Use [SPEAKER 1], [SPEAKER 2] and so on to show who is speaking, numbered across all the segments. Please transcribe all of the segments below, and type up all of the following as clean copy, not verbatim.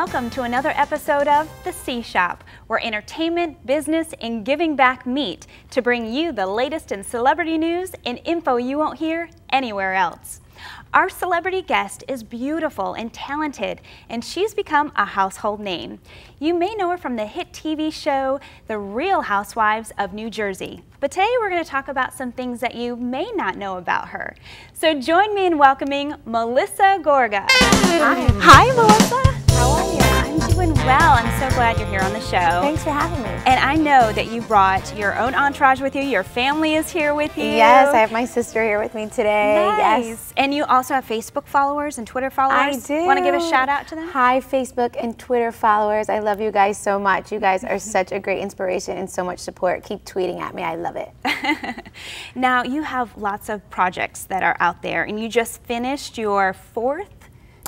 [SPEAKER 1] welcome to another episode of The C Shop, where entertainment, business, and giving back meet to bring you the latest in celebrity news and info you won't hear anywhere else. Our celebrity guest is beautiful and talented, and she's become a household name. You may know her from the hit TV show, The Real Housewives of New Jersey. But today we're going to talk about some things that you may not know about her. So join me in welcoming Melissa Gorga.
[SPEAKER 2] Hi.
[SPEAKER 1] Hi, Melissa.
[SPEAKER 2] How are you?
[SPEAKER 1] I'm doing well. I'm so glad you're here on the show.
[SPEAKER 2] Thanks for having me.
[SPEAKER 1] And I know that you brought your own entourage with you. Your family is here with you.
[SPEAKER 2] Yes, I have my sister here with me today.
[SPEAKER 1] Nice.
[SPEAKER 2] Yes.
[SPEAKER 1] And you also have Facebook followers and Twitter followers.
[SPEAKER 2] I do.
[SPEAKER 1] Want to give a shout out to them?
[SPEAKER 2] Hi, Facebook and Twitter followers. I love you guys so much. You guys are such a great inspiration and so much support. Keep tweeting at me. I love it.
[SPEAKER 1] Now, you have lots of projects that are out there, and you just finished your fourth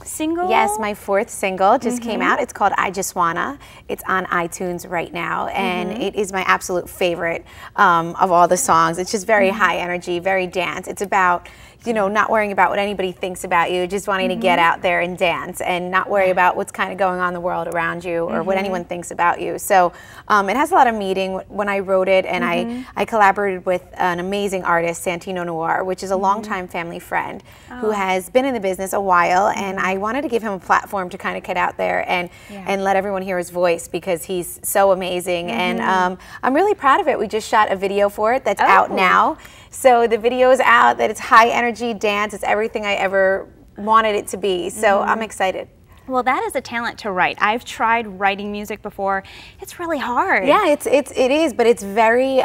[SPEAKER 1] single?
[SPEAKER 2] Yes, my fourth single just came out. It's called I Just Wanna. It's on iTunes right now, and it is my absolute favorite of all the songs. It's just very high energy, very dance. It's about, you know, not worrying about what anybody thinks about you, just wanting to get out there and dance and not worry about what's kind of going on in the world around you or what anyone thinks about you. So it has a lot of meaning. When I wrote it, and I collaborated with an amazing artist, Santino Noir, which is a longtime family friend who has been in the business a while, and I wanted to give him a platform to kind of get out there and let everyone hear his voice because he's so amazing. And I'm really proud of it. We just shot a video for it that's out now. So the video's out, that it's high energy dance. It's everything I ever wanted it to be. So I'm excited.
[SPEAKER 1] Well, that is a talent to write. I've tried writing music before. It's really hard.
[SPEAKER 2] Yeah, it is, but it's very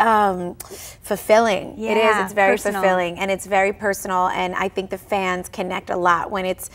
[SPEAKER 2] fulfilling.
[SPEAKER 1] Yeah,
[SPEAKER 2] it is. It's very
[SPEAKER 1] personal.
[SPEAKER 2] fulfilling, and it's very personal. And I think the fans connect a lot when it's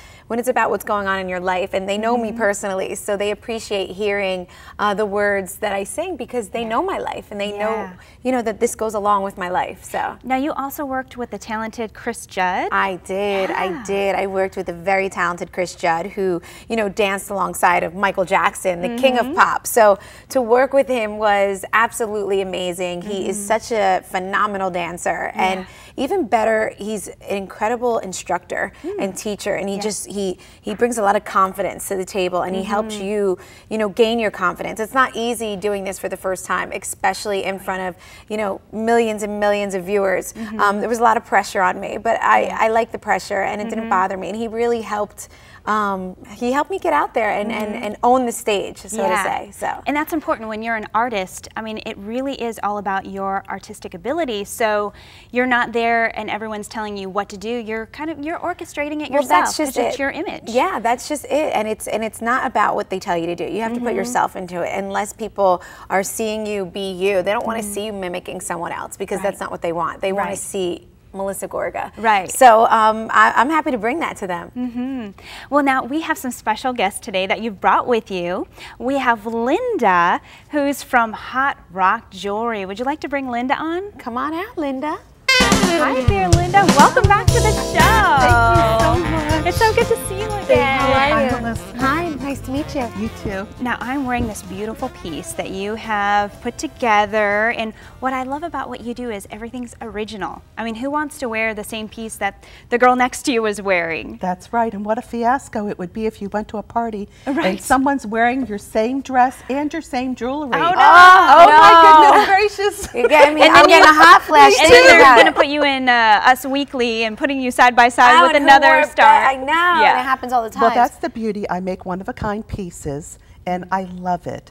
[SPEAKER 2] about what's going on in your life, and they know me personally, so they appreciate hearing the words that I sing because they know my life and they know, you know, that this goes along with my life. So
[SPEAKER 1] now, you also worked with the talented Cris Judd.
[SPEAKER 2] I did. I did. I worked with a very talented Cris Judd who, you know, danced alongside of Michael Jackson, the king of pop. So to work with him was absolutely amazing. He is such a phenomenal dancer, and even better, he's an incredible instructor and teacher, and he brings a lot of confidence to the table, and he helps you, you know, gain your confidence. It's not easy doing this for the first time, especially in front of, you know, millions and millions of viewers. There was a lot of pressure on me, but I like the pressure, and it didn't bother me, and he really helped. He helped me get out there and own the stage, so to say. So,
[SPEAKER 1] and that's important when you're an artist. I mean, it really is all about your artistic ability. So you're not there and everyone's telling you what to do. You're you're orchestrating it yourself.
[SPEAKER 2] That's just
[SPEAKER 1] it's your image.
[SPEAKER 2] Yeah, that's just it. And it's not about what they tell you to do. You have to put yourself into it. Unless people are seeing you be you, they don't want to see you mimicking someone else because that's not what they want. They want to see Melissa Gorga.
[SPEAKER 1] Right.
[SPEAKER 2] So I'm happy to bring that to them.
[SPEAKER 1] Well, now we have some special guests today that you've brought with you. We have Linda, who's from Hot Rock Jewelry. Would you like to bring Linda on?
[SPEAKER 2] Come on out, Linda.
[SPEAKER 1] Hi there, Linda. Welcome back to the show.
[SPEAKER 3] Thank you so much.
[SPEAKER 1] It's so good to see you again.
[SPEAKER 2] How are you?
[SPEAKER 3] Hi, Melissa.
[SPEAKER 2] Hi, nice to meet you.
[SPEAKER 3] You too.
[SPEAKER 1] Now, I'm wearing this beautiful piece that you have put together, and what I love about what you do is everything's original. I mean, who wants to wear the same piece that the girl next to you was wearing?
[SPEAKER 3] That's right. And what a fiasco it would be if you went to a party and someone's wearing your same dress and your same jewelry.
[SPEAKER 1] Oh, no.
[SPEAKER 3] Oh, my goodness gracious.
[SPEAKER 2] You're getting me. I'm getting a hot flash.
[SPEAKER 1] And then they're going to put you in Us Weekly and putting you side by side with another star.
[SPEAKER 2] I know. Yeah. It happens all the time.
[SPEAKER 3] Well, that's the beauty. I make one-of-a-kind pieces, and I love it.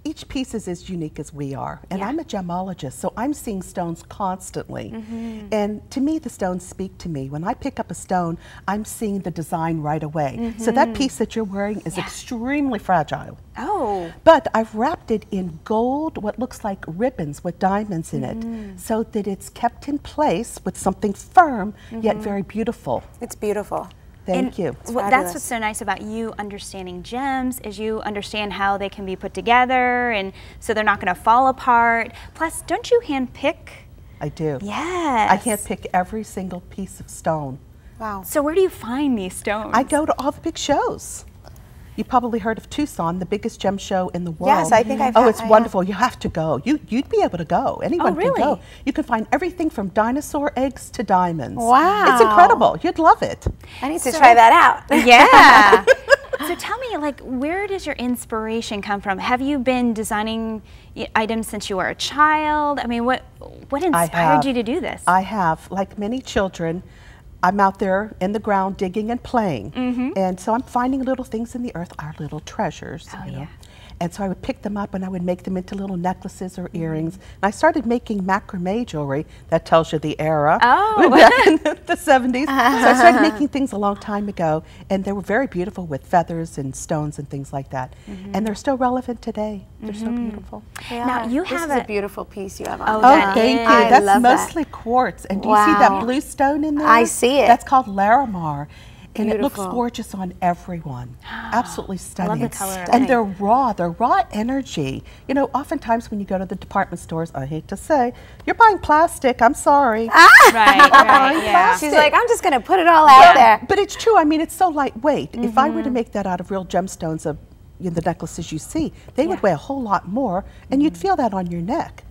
[SPEAKER 3] Each piece is as unique as we are, and I'm a gemologist, so I'm seeing stones constantly. And to me, the stones speak to me. When I pick up a stone, I'm seeing the design right away. So that piece that you're wearing is extremely fragile.
[SPEAKER 1] Oh.
[SPEAKER 3] But I've wrapped it in gold, what looks like ribbons with diamonds in it, so that it's kept in place with something firm, yet very beautiful.
[SPEAKER 2] It's beautiful.
[SPEAKER 3] Thank you.
[SPEAKER 1] That's what's so nice about you understanding gems, is you understand how they can be put together, and so they're not going to fall apart. Plus, don't you hand pick?
[SPEAKER 3] I do.
[SPEAKER 1] Yes.
[SPEAKER 3] I can't pick every single piece of stone.
[SPEAKER 2] Wow.
[SPEAKER 1] So where do you find these stones?
[SPEAKER 3] I go to all the big shows. You probably heard of Tucson, the biggest gem show in the world.
[SPEAKER 2] Yes, I think I've.
[SPEAKER 3] Oh, it's wonderful. You have to go. You'd be able to go. Anyone
[SPEAKER 1] really?
[SPEAKER 3] can go. You can find everything from dinosaur eggs to diamonds.
[SPEAKER 2] Wow.
[SPEAKER 3] It's incredible. You'd love it.
[SPEAKER 2] I need to try that out.
[SPEAKER 1] Yeah. So tell me, like, where does your inspiration come from? Have you been designing items since you were a child? I mean, what inspired you to do this?
[SPEAKER 3] I have, like many children, I'm out there in the ground digging and playing. And so I'm finding little things in the earth, our little treasures.
[SPEAKER 1] Oh,
[SPEAKER 3] you know?
[SPEAKER 1] yeah.
[SPEAKER 3] And so I would pick them up and I would make them into little necklaces or earrings. And I started making macrame jewelry. That tells you the era.
[SPEAKER 1] Oh.
[SPEAKER 3] Back in the 70s. So I started making things a long time ago. And they were very beautiful with feathers and stones and things like that. And they're still relevant today. They're so beautiful.
[SPEAKER 1] Now, you have
[SPEAKER 2] a beautiful piece you have on.
[SPEAKER 1] Oh,
[SPEAKER 3] Oh, thank you.
[SPEAKER 2] I
[SPEAKER 3] That's
[SPEAKER 2] love
[SPEAKER 3] mostly quartz. And do you see that blue stone in there?
[SPEAKER 2] I see it.
[SPEAKER 3] That's called Larimar. And it looks
[SPEAKER 2] Beautiful.
[SPEAKER 3] gorgeous on everyone. Absolutely stunning.
[SPEAKER 1] love the color.
[SPEAKER 3] And they're raw energy. You know, oftentimes when you go to the department stores, I hate to say, you're buying plastic, I'm sorry.
[SPEAKER 1] right, yeah.
[SPEAKER 2] She's like, I'm just going to put it all out there.
[SPEAKER 3] But it's true, I mean, it's so lightweight. If I were to make that out of real gemstones of the necklaces you see, they would weigh a whole lot more, and you'd feel that on your neck.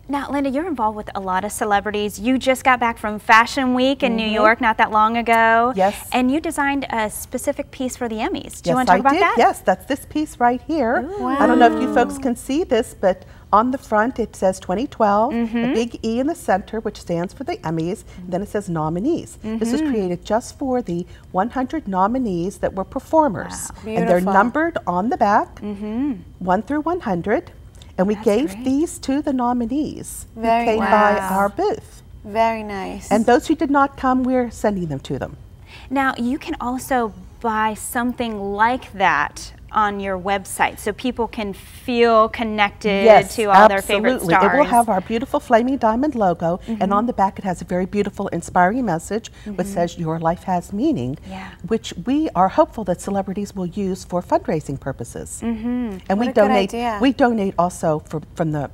[SPEAKER 1] Now, Linda, you're involved with a lot of celebrities. You just got back from Fashion Week in New York not that long ago.
[SPEAKER 3] Yes.
[SPEAKER 1] And you designed a specific piece for the Emmys. Do
[SPEAKER 3] Yes,
[SPEAKER 1] you want to talk about
[SPEAKER 3] did.
[SPEAKER 1] that?
[SPEAKER 3] Yes, that's this piece right here. I don't know if you folks can see this, but on the front it says 2012, a big E in the center, which stands for the Emmys, and then it says nominees. This was created just for the 100 nominees that were performers.
[SPEAKER 2] Wow.
[SPEAKER 3] And they're
[SPEAKER 2] Beautiful.
[SPEAKER 3] numbered on the back, 1 through 100. And we gave these to the nominees who came by our booth.
[SPEAKER 2] Very nice.
[SPEAKER 3] And those who did not come, we're sending them to them.
[SPEAKER 1] Now, you can also buy something like that on your website so people can feel connected to all their favorite stars.
[SPEAKER 3] It will have our beautiful flaming diamond logo, and on the back it has a very beautiful inspiring message which says your life has meaning, which we are hopeful that celebrities will use for fundraising purposes. And we donate also from the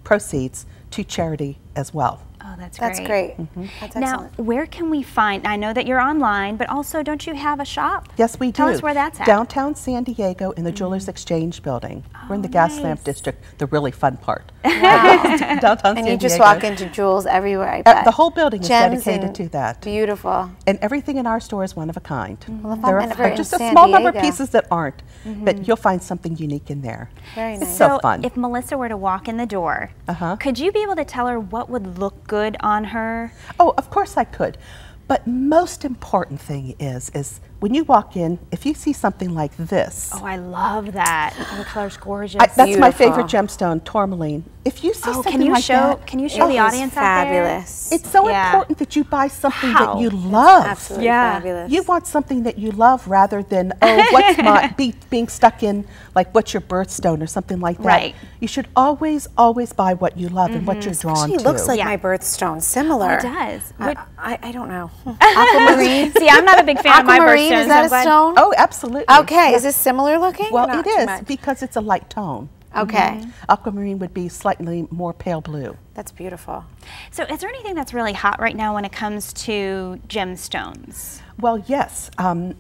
[SPEAKER 3] proceeds to charity as well.
[SPEAKER 1] Oh, that's
[SPEAKER 2] great. That's
[SPEAKER 1] now,
[SPEAKER 2] excellent.
[SPEAKER 1] where can we find, I know that you're online, but also don't you have a shop?
[SPEAKER 3] Yes, we do.
[SPEAKER 1] Tell us where that's at.
[SPEAKER 3] Downtown San Diego in the Jewelers Exchange building. We're in the Gaslamp District, the really fun part. Downtown San Diego.
[SPEAKER 2] And you just walk into jewels everywhere, I bet.
[SPEAKER 3] The whole building is
[SPEAKER 2] Gems
[SPEAKER 3] dedicated to that.
[SPEAKER 2] Beautiful.
[SPEAKER 3] And everything in our store is one of a kind.
[SPEAKER 2] Well, if
[SPEAKER 3] There
[SPEAKER 2] I'm ever
[SPEAKER 3] are
[SPEAKER 2] in
[SPEAKER 3] just a
[SPEAKER 2] San
[SPEAKER 3] small number of
[SPEAKER 2] Diego.
[SPEAKER 3] pieces that aren't, but you'll find something unique in there.
[SPEAKER 2] Very nice.
[SPEAKER 3] So fun.
[SPEAKER 1] If Melissa were to walk in the door, could you be able to tell her what would look good on her?
[SPEAKER 3] Oh, of course I could. But most important thing is when you walk in, if you see something like this.
[SPEAKER 1] Oh, I love that. Oh, the color's gorgeous.
[SPEAKER 3] That's my favorite gemstone, tourmaline. If you see something like that,
[SPEAKER 1] can you show the audience
[SPEAKER 2] fabulous.
[SPEAKER 1] out there?
[SPEAKER 3] It's so important that you buy something that you love.
[SPEAKER 2] Absolutely fabulous.
[SPEAKER 3] You want something that you love rather than, oh, what's being stuck in, like, what's your birthstone or something like that.
[SPEAKER 1] Right.
[SPEAKER 3] You should always all buy what you love and what you're drawn to.
[SPEAKER 2] It looks like my birthstone, similar.
[SPEAKER 1] It does.
[SPEAKER 2] I don't know. Aquamarine.
[SPEAKER 1] See, I'm not a big fan of my birthstones.
[SPEAKER 2] Is that a stone?
[SPEAKER 3] Oh, absolutely.
[SPEAKER 2] Okay, is this similar looking?
[SPEAKER 3] Well,
[SPEAKER 2] Not
[SPEAKER 3] it
[SPEAKER 2] too
[SPEAKER 3] is
[SPEAKER 2] much?
[SPEAKER 3] because it's a light tone.
[SPEAKER 2] Okay.
[SPEAKER 3] Aquamarine would be slightly more pale blue.
[SPEAKER 2] That's beautiful.
[SPEAKER 1] So is there anything that's really hot right now when it comes to gemstones?
[SPEAKER 3] Well, yes.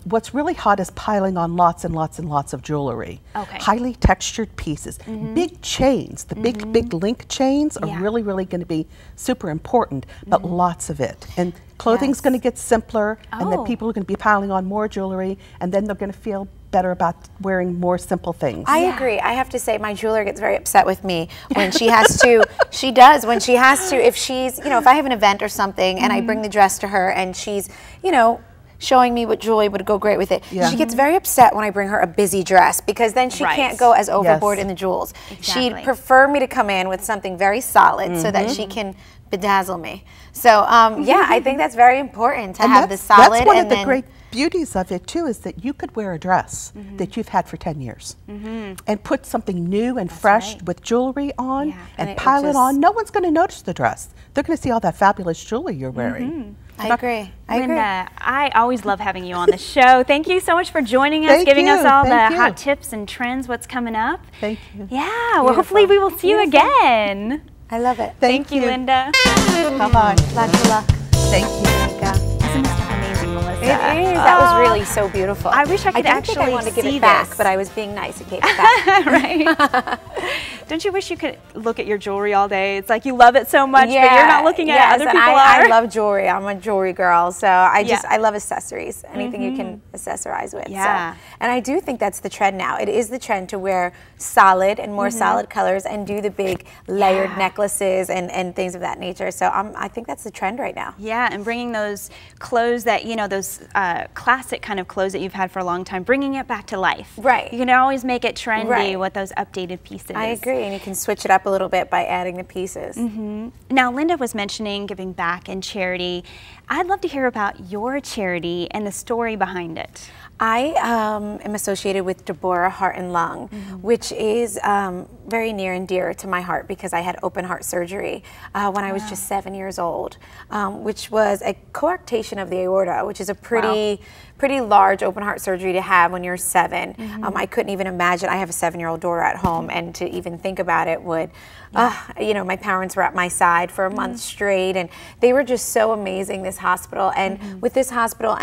[SPEAKER 3] What's really hot is piling on lots and lots and lots of jewelry.
[SPEAKER 1] Okay.
[SPEAKER 3] Highly textured pieces. Big chains. The big link chains are really going to be super important, but lots of it. And clothing's going to get simpler, and then people are going to be piling on more jewelry, and then they're going to feel better about wearing more simple things.
[SPEAKER 2] I agree. I have to say my jeweler gets very upset with me when she has to, she does, when she has to, if she's, you know, if I have an event or something and I bring the dress to her and she's, you know, showing me what jewelry would go great with it. She gets very upset when I bring her a busy dress because then she can't go as overboard in the jewels. She'd prefer me to come in with something very solid so that she can bedazzle me. So yeah, I think that's very important to have the solid.
[SPEAKER 3] That's one of the great beauties of it too, is that you could wear a dress that you've had for 10 years and put something new and fresh with jewelry on and pile it on. No one's going to notice the dress. They're going to see all that fabulous jewelry you're wearing.
[SPEAKER 2] I agree.
[SPEAKER 1] Linda, I always love having you on the show. Thank you so much for joining us, giving us all the hot tips and trends, what's coming up.
[SPEAKER 3] Thank you.
[SPEAKER 1] Yeah, well, hopefully we will see you again.
[SPEAKER 2] I love it.
[SPEAKER 1] Thank you, Linda.
[SPEAKER 3] Bye-bye.
[SPEAKER 2] Lots of luck.
[SPEAKER 3] Thank you.
[SPEAKER 2] There you go.
[SPEAKER 1] Isn't this stuff amazing, Melissa?
[SPEAKER 2] It is. That was really so beautiful.
[SPEAKER 1] I wish I could actually
[SPEAKER 2] think I wanted to give
[SPEAKER 1] see
[SPEAKER 2] it back,
[SPEAKER 1] this.
[SPEAKER 2] but I was being nice and gave it back.
[SPEAKER 1] Right? Don't you wish you could look at your jewelry all day? It's like you love it so much, but you're not looking at it. Other people are.
[SPEAKER 2] I love jewelry. I'm a jewelry girl, so I love accessories. Anything you can accessorize with.
[SPEAKER 1] Yeah.
[SPEAKER 2] So. And I do think that's the trend now. It is the trend to wear solid and more solid colors and do the big layered necklaces and things of that nature. So I think that's the trend right now.
[SPEAKER 1] Yeah, and bringing those clothes that, you know, those classic kind of clothes that you've had for a long time, bringing it back to life.
[SPEAKER 2] Right.
[SPEAKER 1] You can always make it trendy with those updated pieces.
[SPEAKER 2] I agree, and you can switch it up a little bit by adding the pieces.
[SPEAKER 1] Now, Linda was mentioning giving back and charity. I'd love to hear about your charity and the story behind it.
[SPEAKER 2] I am associated with Deborah Heart Lung, which is very near and dear to my heart because I had open heart surgery when I was just 7 years old, which was a coarctation of the aorta, which is a pretty large open heart surgery to have when you're 7. I couldn't even imagine. I have a 7-year-old daughter at home, and to even think about it would, you know, my parents were at my side for a month straight, and they were just so amazing, this hospital. And with this hospital,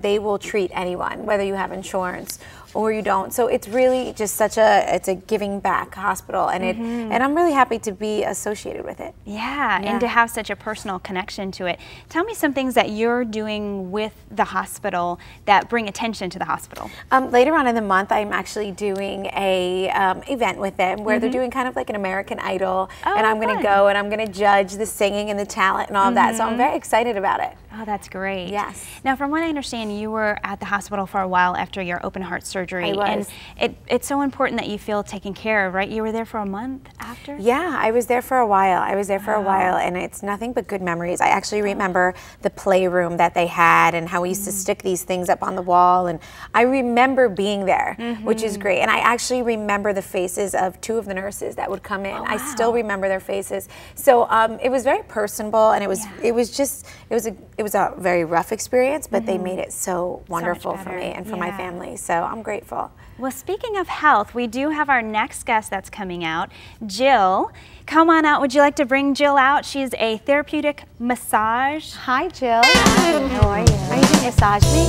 [SPEAKER 2] they will treat anyone, whether you have insurance or you don't. So it's really just it's a giving back hospital, and and I'm really happy to be associated with it.
[SPEAKER 1] Yeah, and to have such a personal connection to it. Tell me some things that you're doing with the hospital that bring attention to the hospital.
[SPEAKER 2] Later on in the month, I'm actually doing a event with them where they're doing kind of like an American Idol, and I'm going to go and I'm going to judge the singing and the talent and all of that. So I'm very excited about it.
[SPEAKER 1] Oh, that's great.
[SPEAKER 2] Yes.
[SPEAKER 1] Now, from what I understand, you were at the hospital for a while after your open heart surgery.
[SPEAKER 2] I was.
[SPEAKER 1] And it's so important that you feel taken care of, right? You were there for a month after?
[SPEAKER 2] Yeah, I was there for a while. And it's nothing but good memories. I actually remember the playroom that they had and how we used to stick these things up on the wall. And I remember being there, which is great. And I actually remember the faces of 2 of the nurses that would come in.
[SPEAKER 1] Oh, wow.
[SPEAKER 2] I still remember their faces. So it was very personable, and it was a very rough experience, but they made it so wonderful for me and for my family. So I'm grateful.
[SPEAKER 1] Well, speaking of health, we do have our next guest that's coming out, Jill. Come on out. Would you like to bring Jill out? She's a therapeutic massage.
[SPEAKER 2] Hi, Jill.
[SPEAKER 4] How are you?
[SPEAKER 2] Are you going to massage me?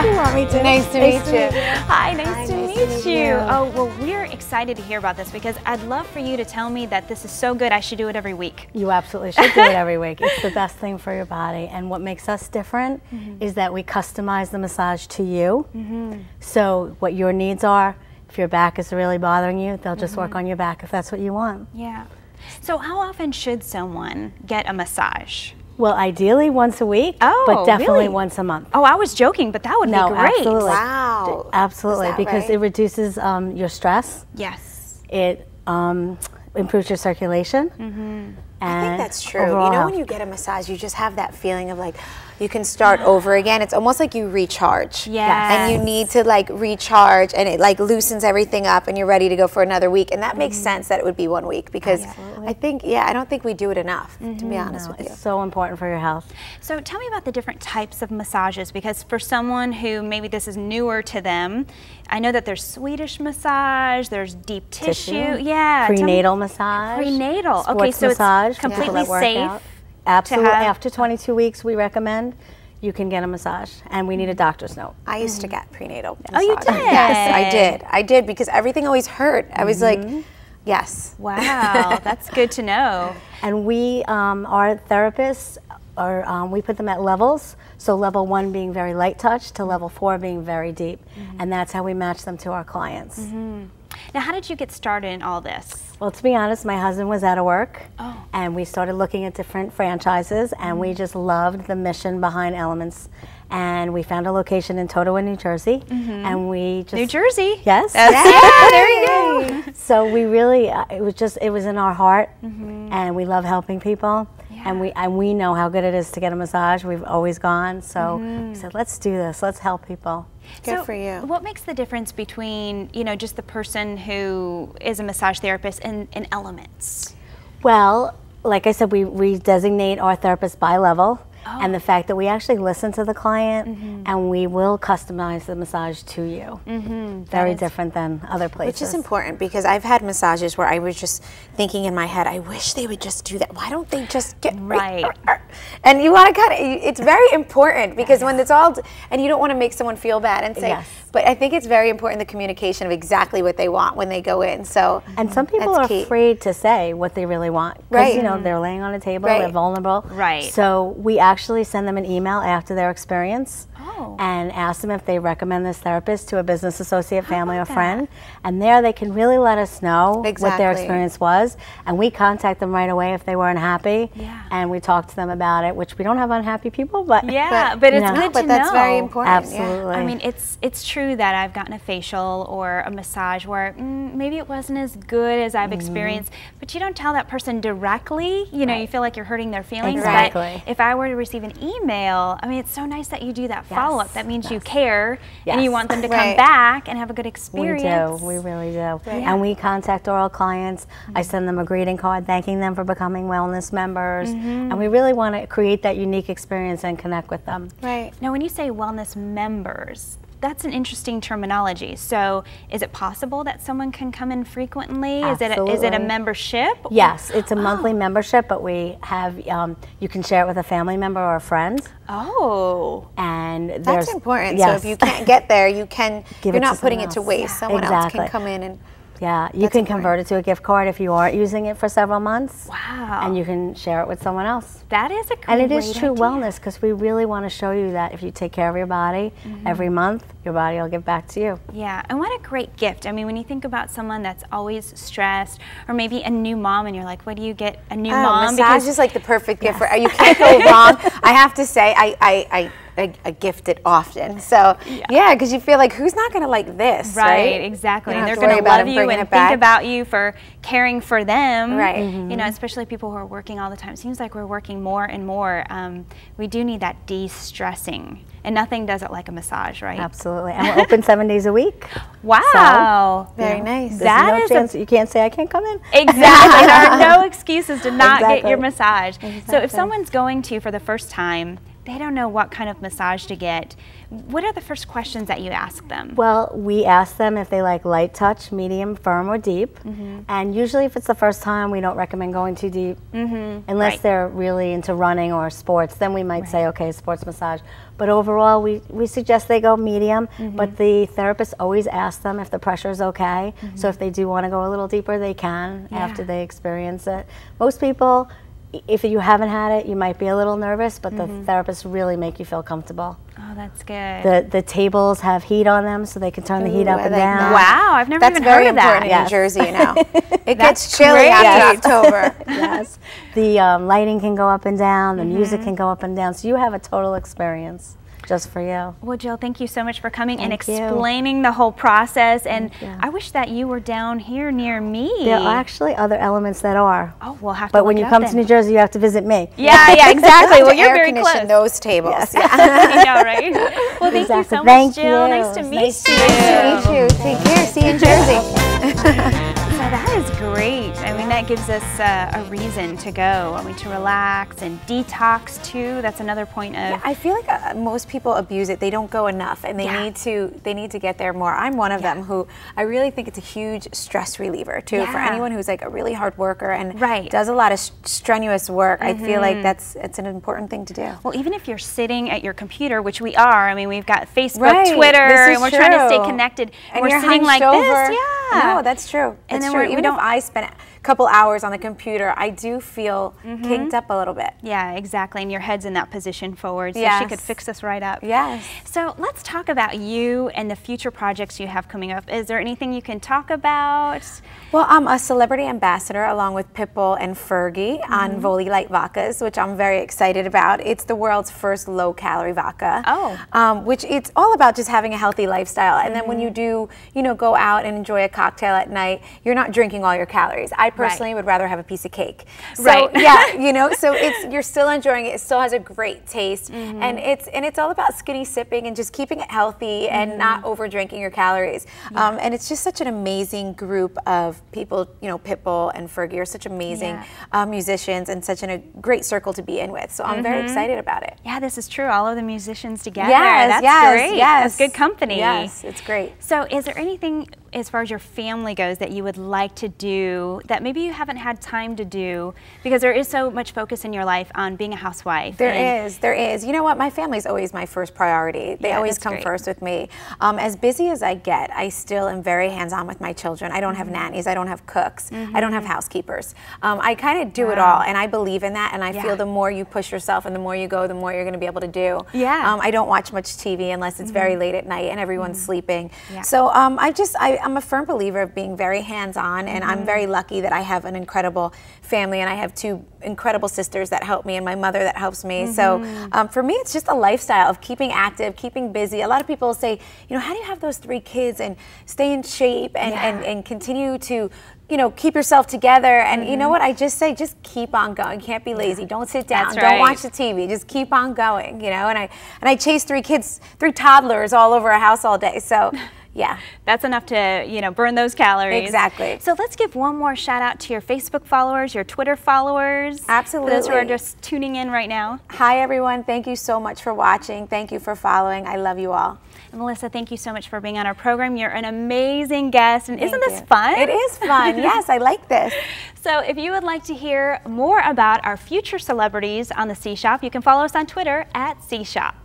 [SPEAKER 4] You want me to?
[SPEAKER 2] Nice to meet you.
[SPEAKER 1] Hi, nice to meet you. Oh, well, we're excited to hear about this because I'd love for you to tell me that this is so good I should do it every week.
[SPEAKER 4] You absolutely should do it every week. It's the best thing for your body. And what makes us different is that we customize the massage to you. So what your needs are, if your back is really bothering you, they'll just work on your back if that's what you want.
[SPEAKER 1] Yeah. So how often should someone get a massage?
[SPEAKER 4] Well, ideally once a week,
[SPEAKER 1] Oh,
[SPEAKER 4] but definitely
[SPEAKER 1] really?
[SPEAKER 4] once a month.
[SPEAKER 1] Oh, I was joking, but that would be great.
[SPEAKER 4] Absolutely.
[SPEAKER 2] Wow.
[SPEAKER 4] Absolutely,
[SPEAKER 2] Is that
[SPEAKER 4] because
[SPEAKER 2] right?
[SPEAKER 4] it reduces your stress.
[SPEAKER 1] Yes.
[SPEAKER 4] It improves your circulation.
[SPEAKER 2] I think that's true.
[SPEAKER 4] overall
[SPEAKER 2] You know,
[SPEAKER 4] health.
[SPEAKER 2] when you get a massage, you just have that feeling of like, you can start over again. It's almost like you recharge.
[SPEAKER 1] Yes.
[SPEAKER 2] And you need to like recharge, and it like loosens everything up, and you're ready to go for another week. And that makes sense that it would be 1 week because I think, I don't think we do it enough, to be honest with you.
[SPEAKER 4] It's so important for your health.
[SPEAKER 1] So tell me about the different types of massages, because for someone who maybe this is newer to them, I know that there's Swedish massage, there's deep tissue. Yeah.
[SPEAKER 4] Prenatal massage.
[SPEAKER 1] Prenatal.
[SPEAKER 4] Sports
[SPEAKER 1] Okay, so
[SPEAKER 4] massage
[SPEAKER 1] it's
[SPEAKER 4] for people
[SPEAKER 1] completely
[SPEAKER 4] that work
[SPEAKER 1] safe.
[SPEAKER 4] out. Absolutely.
[SPEAKER 1] have-
[SPEAKER 4] After 22 weeks, we recommend you can get a massage, and we need a doctor's note.
[SPEAKER 2] I used to get prenatal
[SPEAKER 1] Oh, you
[SPEAKER 2] massage.
[SPEAKER 1] did?
[SPEAKER 2] Yes, I did. I did because everything always hurt. I was like, yes.
[SPEAKER 1] Wow, that's good to know.
[SPEAKER 4] And we, our therapists, we put them at levels. So level 1 being very light touch to level 4 being very deep. And that's how we match them to our clients.
[SPEAKER 1] Now, how did you get started in all this?
[SPEAKER 4] Well, to be honest, my husband was out of work, and we started looking at different franchises, and we just loved the mission behind Elements. And we found a location in Totowa, New Jersey, and we just...
[SPEAKER 1] New Jersey?
[SPEAKER 4] Yes.
[SPEAKER 1] Yeah, there you go.
[SPEAKER 4] So we really, it was in our heart, and we love helping people. And we know how good it is to get a massage. We've always gone, so we said, let's do this. Let's help people.
[SPEAKER 2] Good
[SPEAKER 1] So
[SPEAKER 2] for you.
[SPEAKER 1] what makes the difference between, just the person who is a massage therapist and Elements?
[SPEAKER 4] Well, like I said, we designate our therapists by level. And the fact that we actually listen to the client and we will customize the massage to you. Very different than other places.
[SPEAKER 2] Which is important because I've had massages where I was just thinking in my head, I wish they would just do that. Why don't they just get
[SPEAKER 1] right?
[SPEAKER 2] And you want to it's very important because when it's all, and you don't want to make someone feel bad and say, but I think it's very important the communication of exactly what they want when they go in. So,
[SPEAKER 4] and some people are afraid to say what they really want. Right. You know, they're laying on a table, they're vulnerable.
[SPEAKER 1] Right.
[SPEAKER 4] So we actually send them an email after their experience and ask them if they recommend this therapist to a business associate, family, or friend. And there they can really let us know what their experience was. And we contact them right away if they weren't happy. And we talk to them about it, which we don't have unhappy people, but
[SPEAKER 1] but it's good to know.
[SPEAKER 2] But that's very important.
[SPEAKER 4] Absolutely.
[SPEAKER 1] I mean, it's true that I've gotten a facial or a massage where maybe it wasn't as good as I've experienced, but you don't tell that person directly. You know, you feel like you're hurting their feelings. But if I were to receive an email, I mean, it's so nice that you do that follow-up. That means you care and you want them to come back and have a good experience.
[SPEAKER 4] We do. We really do. And we contact oral clients. I send them a greeting card thanking them for becoming wellness members. And we really want to create that unique experience and connect with them.
[SPEAKER 1] Now, when you say wellness members, that's an interesting terminology. So is it possible that someone can come in frequently?
[SPEAKER 4] Absolutely.
[SPEAKER 1] Is it a membership?
[SPEAKER 4] Yes, it's a monthly membership, but we have, you can share it with a family member or a friend. And
[SPEAKER 2] that's important. So if you can't get there, you can, you're not putting it to waste. Someone else can come in and
[SPEAKER 4] you can convert it to a gift card if you aren't using it for several months.
[SPEAKER 1] Wow.
[SPEAKER 4] And you can share it with someone else.
[SPEAKER 1] That is a great
[SPEAKER 4] And it is true
[SPEAKER 1] idea.
[SPEAKER 4] wellness because we really want to show you that if you take care of your body every month, your body will give back to you.
[SPEAKER 1] Yeah, and what a great gift. I mean, when you think about someone that's always stressed, or maybe a new mom, and you're like, what do you get a new mom?
[SPEAKER 2] Massage is like the perfect gift for, you can't go wrong. I have to say, I gift it often. So because you feel like, who's not going to like this, right?
[SPEAKER 1] Exactly.
[SPEAKER 2] And
[SPEAKER 1] they're going to love you and think about you for caring for them. You know, especially people who are working all the time. It seems like we're working more and more. We do need that de-stressing. And nothing does it like a massage, right?
[SPEAKER 4] Absolutely. And we're open 7 days a week.
[SPEAKER 1] Wow.
[SPEAKER 2] So, very nice.
[SPEAKER 4] That is no chance you can't say I can't come in.
[SPEAKER 1] Exactly. There are no excuses to not get your massage. So if someone's going to you for the first time, they don't know what kind of massage to get. What are the first questions that you ask them?
[SPEAKER 4] Well, we ask them if they like light touch, medium, firm, or deep. And usually if it's the first time, we don't recommend going too deep. Unless they're really into running or sports, then we might say, okay, sports massage. But overall, we suggest they go medium, but the therapist always asks them if the pressure is okay. So if they do want to go a little deeper, they can after they experience it. Most people, if you haven't had it, you might be a little nervous, but the therapists really make you feel comfortable.
[SPEAKER 1] Oh, that's good.
[SPEAKER 4] The tables have heat on them, so they can turn the heat up and down.
[SPEAKER 1] Wow, I've never even heard of that.
[SPEAKER 2] That's very important in New Jersey, you know. It gets chilly after October.
[SPEAKER 4] The lighting can go up and down, the music can go up and down, so you have a total experience just for you.
[SPEAKER 1] Well, Jill, thank you so much for coming and explaining the whole process. And I wish that you were down here near me.
[SPEAKER 4] There are actually other elements that are.
[SPEAKER 1] Oh, we'll have to
[SPEAKER 4] But when you come to New Jersey, you have to visit me.
[SPEAKER 1] Yeah, exactly. Well, you're very close.
[SPEAKER 2] Those tables.
[SPEAKER 1] I know, right? Well, thank you so much, Jill. Nice to meet you.
[SPEAKER 2] Nice to meet you. Take care. See you in Jersey.
[SPEAKER 1] So that is great. I mean, that gives us a reason to go. I mean, to relax and detox too. That's another point of.
[SPEAKER 2] I feel like most people abuse it. They don't go enough, and they need to get there more. I'm one of them who I really think it's a huge stress reliever too for anyone who's like a really hard worker and does a lot of strenuous work. I feel like it's an important thing to do.
[SPEAKER 1] Well, even if you're sitting at your computer, which we are. I mean, we've got Facebook, Twitter, and we're trying to stay connected. And we're sitting like this.
[SPEAKER 2] No, that's true.
[SPEAKER 1] And then
[SPEAKER 2] true. Even if I spend a couple hours on the computer, I do feel kinked up a little bit.
[SPEAKER 1] Yeah, exactly. And your head's in that position forward, so she could fix us right up.
[SPEAKER 2] Yes.
[SPEAKER 1] So let's talk about you and the future projects you have coming up. Is there anything you can talk about?
[SPEAKER 2] Well, I'm a celebrity ambassador along with Pitbull and Fergie on Voli Light Vodkas, which I'm very excited about. It's the world's first low-calorie vodka. Which it's all about just having a healthy lifestyle. And then when you do, go out and enjoy a cocktail at night, you're not drinking all your calories. I I personally would rather have a piece of cake. So,
[SPEAKER 1] Right.
[SPEAKER 2] yeah, you know, so you're still enjoying it. It still has a great taste, and it's all about skinny sipping and just keeping it healthy and not over drinking your calories. And it's just such an amazing group of people. You know, Pitbull and Fergie are such amazing musicians and such a great circle to be in with. So I'm very excited about it.
[SPEAKER 1] Yeah, this is true. All of the musicians together.
[SPEAKER 2] Yes,
[SPEAKER 1] That's great. That's good company.
[SPEAKER 2] Yes, it's great.
[SPEAKER 1] So is there anything as far as your family goes that you would like to do that maybe you haven't had time to do because there is so much focus in your life on being a housewife?
[SPEAKER 2] There is. You know what? My family's always my first priority. They always come first with me. As busy as I get, I still am very hands-on with my children. I don't have nannies. I don't have cooks. I don't have housekeepers. I kind of do it all, and I believe in that, and I feel the more you push yourself and the more you go, the more you're going to be able to do. I don't watch much TV unless it's very late at night and everyone's sleeping. So I'm a firm believer of being very hands-on, and I'm very lucky that I have an incredible family, and I have 2 incredible sisters that help me and my mother that helps me. So for me, it's just a lifestyle of keeping active, keeping busy. A lot of people say, you know, how do you have those 3 kids and stay in shape and continue to, you know, keep yourself together? And you know what? I just say, just keep on going. You can't be lazy. Don't sit down. Don't watch the TV. Just keep on going, you know? And I chase 3 kids, 3 toddlers all over a house all day. So yeah.
[SPEAKER 1] That's enough to, you know, burn those calories.
[SPEAKER 2] Exactly.
[SPEAKER 1] So let's give one more shout out to your Facebook followers, your Twitter followers.
[SPEAKER 2] Absolutely.
[SPEAKER 1] For those who are just tuning in right now.
[SPEAKER 2] Hi everyone. Thank you so much for watching. Thank you for following. I love you all.
[SPEAKER 1] And Melissa, thank you so much for being on our program. You're an amazing guest, and isn't this fun?
[SPEAKER 2] It is fun. Yes, I like this.
[SPEAKER 1] So if you would like to hear more about our future celebrities on the C Shop, you can follow us on Twitter @C Shop.